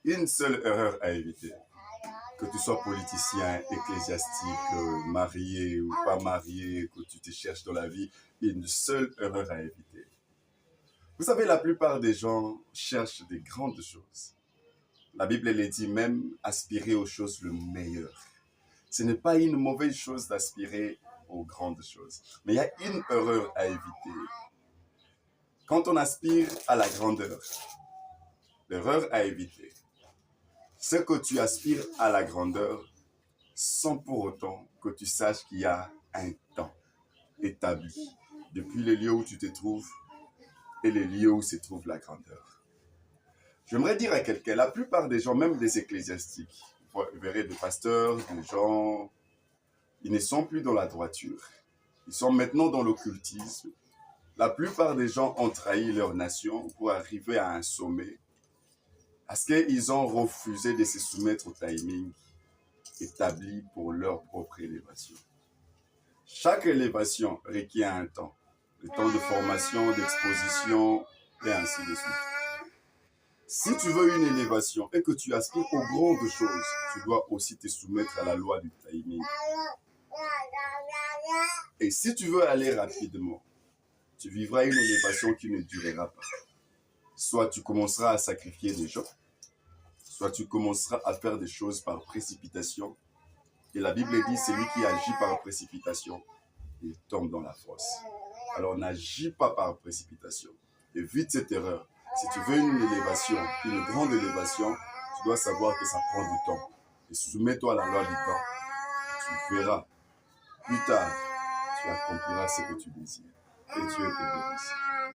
une seule erreur à éviter. Que tu sois politicien, ecclésiastique, marié ou pas marié, que tu te cherches dans la vie, une seule erreur à éviter. Vous savez, la plupart des gens cherchent des grandes choses. La Bible elle dit même aspirer aux choses le meilleur. Ce n'est pas une mauvaise chose d'aspirer aux grandes choses. Mais il y a une erreur à éviter. Quand on aspire à la grandeur, l'erreur à éviter, c'est que tu aspires à la grandeur sans pour autant que tu saches qu'il y a un temps établi depuis le lieu où tu te trouves et le lieu où se trouve la grandeur. J'aimerais dire à quelqu'un, la plupart des gens, même des ecclésiastiques, vous verrez des pasteurs, des gens, ils ne sont plus dans la droiture. Ils sont maintenant dans l'occultisme. La plupart des gens ont trahi leur nation pour arriver à un sommet parce qu'ils ont refusé de se soumettre au timing établi pour leur propre élévation. Chaque élévation requiert un temps. Le temps de formation, d'exposition, et ainsi de suite. Si tu veux une élévation et que tu aspires aux grandes choses, tu dois aussi te soumettre à la loi du timing. Et si tu veux aller rapidement, tu vivras une élévation qui ne durera pas. Soit tu commenceras à sacrifier des gens, soit tu commenceras à faire des choses par précipitation. Et la Bible dit, celui qui agit par précipitation, il tombe dans la fosse. Alors n'agis pas par précipitation. Évite cette erreur. Si tu veux une élévation, une grande élévation, tu dois savoir que ça prend du temps. Et soumets-toi à la loi du temps. Tu verras. Plus tard, tu accompliras ce que tu désires. Et Dieu te bénisse.